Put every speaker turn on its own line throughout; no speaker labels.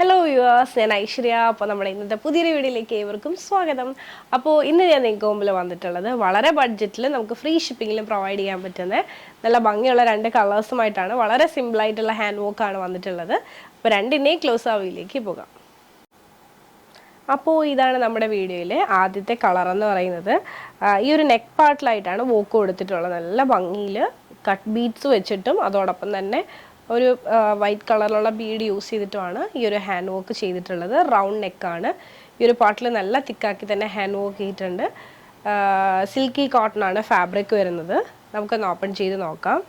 Hello viewers, ഞാൻ ഐശ്വര്യ. അപ്പോൾ നമ്മുടെ ഇന്നത്തെ പുതിയൊരു വീഡിയോയിലേക്ക് ഏവർക്കും സ്വാഗതം. അപ്പോൾ ഇന്ന് ഞാൻ നിങ്ങൾക്ക് മുമ്പിൽ വന്നിട്ടുള്ളത് വളരെ ബഡ്ജറ്റിൽ നമുക്ക് ഫ്രീ ഷിപ്പിങ്ങിലും പ്രൊവൈഡ് ചെയ്യാൻ പറ്റുന്ന നല്ല ഭംഗിയുള്ള രണ്ട് കളേഴ്സുമായിട്ടാണ്. വളരെ സിമ്പിളായിട്ടുള്ള ഹാൻഡ് വർക്കാണ് വന്നിട്ടുള്ളത്. അപ്പോൾ രണ്ടിൻ്റെയും ക്ലോസ് ആവിയിലേക്ക് പോകാം. അപ്പോൾ ഇതാണ് നമ്മുടെ വീഡിയോയിലെ ആദ്യത്തെ കളർ എന്ന് പറയുന്നത്. ഈ ഒരു നെക്ക് പാർട്ടിലായിട്ടാണ് വോക്ക് കൊടുത്തിട്ടുള്ളത്. നല്ല ഭംഗിയിൽ കട്ട് ബീഡ്സ് വെച്ചിട്ടും അതോടൊപ്പം തന്നെ ഒരു വൈറ്റ് കളറിലുള്ള ബീഡ് യൂസ് ചെയ്തിട്ടുമാണ് ഈ ഒരു ഹാൻഡ് വർക്ക് ചെയ്തിട്ടുള്ളത്. റൗണ്ട് നെക്കാണ്. ഈ ഒരു പാർട്ടിൽ നല്ല തിക്കാക്കി തന്നെ ഹാൻഡ് വർക്ക് ചെയ്തിട്ടുണ്ട്. സിൽക്കി കോട്ടൺ ആണ് ഫാബ്രിക് വരുന്നത്. നമുക്കൊന്ന് ഓപ്പൺ ചെയ്ത് നോക്കാം.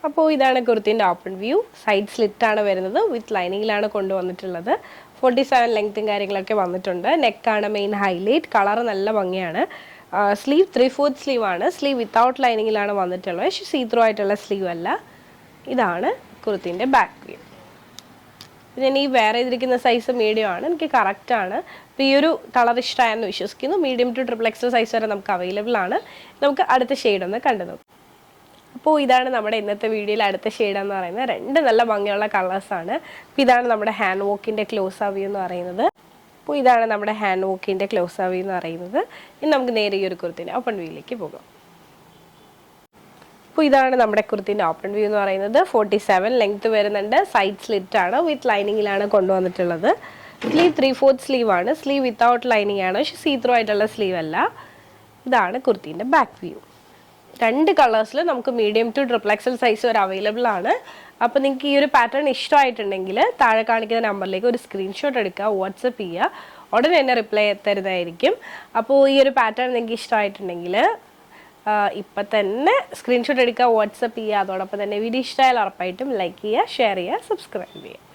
അപ്പോൾ ഇതാണ് കുർത്തിൻ്റെ ഓപ്പൺ വ്യൂ. സൈഡ് സ്ലിറ്റാണ് വരുന്നത്. വിത്ത് ലൈനിങ്ങിലാണ് കൊണ്ടുവന്നിട്ടുള്ളത്. 47 ലെങ്ത്തും കാര്യങ്ങളൊക്കെ വന്നിട്ടുണ്ട്. നെക്കാണ് മെയിൻ ഹൈലൈറ്റ്. കളർ നല്ല ഭംഗിയാണ്. സ്ലീവ് 3/4 സ്ലീവ് ആണ്. സ്ലീവ് വിത്തൗട്ട് ലൈനിങ്ങിലാണ് വന്നിട്ടുള്ളത്. പക്ഷേ സീത്രൂ ആയിട്ടുള്ള സ്ലീവ് അല്ല. ഇതാണ് കുർത്തിൻ്റെ ബാക്ക് വ്യൂ. ഞാൻ ഈ വേറെ ചെയ്തിരിക്കുന്ന സൈസ് മീഡിയം ആണ്. എനിക്ക് കറക്റ്റാണ്. അപ്പോൾ ഈ ഒരു കളർ ഇഷ്ടമായെന്ന് വിശ്വസിക്കുന്നു. മീഡിയം ടു XXL സൈസ് വരെ നമുക്ക് അവൈലബിൾ ആണ്. നമുക്ക് അടുത്ത ഷെയ്ഡ് ഒന്ന് കണ്ടു നോക്കാം. അപ്പോൾ ഇതാണ് നമ്മുടെ ഇന്നത്തെ വീഡിയോയിൽ അടുത്ത ഷെയ്ഡ് എന്ന് പറയുന്നത്. രണ്ട് നല്ല ഭംഗിയുള്ള കളേഴ്സാണ്. അപ്പോൾ ഇതാണ് നമ്മുടെ ഹാൻഡ് വർക്കിൻ്റെ ക്ലോസ് വ്യൂ എന്ന് പറയുന്നത്. അപ്പോൾ ഇതാണ് നമ്മുടെ ഹാൻഡ് വർക്കിൻ്റെ ക്ലോസ് വ്യൂ എന്ന് പറയുന്നത്. ഇനി നമുക്ക് നേരെ ഈ ഒരു കുർത്തിൻ്റെ ഓപ്പൺ വ്യൂയിലേക്ക് പോകാം. അപ്പോൾ ഇതാണ് നമ്മുടെ കുർത്തിൻ്റെ ഓപ്പൺ വ്യൂ എന്ന് പറയുന്നത്. 47 ലെങ്ത്ത് വരുന്നുണ്ട്. സൈഡ് സ്ലിറ്റ് ആണ്. വിത്ത് ലൈനിങ്ങിലാണ് കൊണ്ടുവന്നിട്ടുള്ളത്. സ്ലീവ് 3/4 സ്ലീവ് ആണ്. സ്ലീവ് വിത്തൗട്ട് ലൈനിങ് ആണ്. പക്ഷേ സീത്രൂ ആയിട്ടുള്ള സ്ലീവ് അല്ല. ഇതാണ് കുർത്തിൻ്റെ ബാക്ക് വ്യൂ. രണ്ട് കളേഴ്സിൽ നമുക്ക് മീഡിയം ടു XXL സൈസ് വരെ അവൈലബിൾ ആണ്. അപ്പോൾ നിങ്ങൾക്ക് ഈ ഒരു പാറ്റേൺ ഇഷ്ടമായിട്ടുണ്ടെങ്കിൽ താഴെ കാണിക്കുന്ന നമ്പറിലേക്ക് ഒരു സ്ക്രീൻഷോട്ട് എടുക്കുക, വാട്സപ്പ് ചെയ്യുക. ഉടനെ തന്നെ റിപ്ലൈ തരുന്നതായിരിക്കും. അപ്പോൾ ഈ ഒരു പാറ്റേൺ നിങ്ങൾക്ക് ഇഷ്ടമായിട്ടുണ്ടെങ്കിൽ ഇപ്പം തന്നെ സ്ക്രീൻഷോട്ട് എടുക്കുക, വാട്സപ്പ് ചെയ്യുക. അതോടൊപ്പം തന്നെ വീഡിയോ ഇഷ്ടമായാൽ ഉറപ്പായിട്ടും ലൈക്ക് ചെയ്യുക, ഷെയർ ചെയ്യുക, സബ്സ്ക്രൈബ് ചെയ്യുക.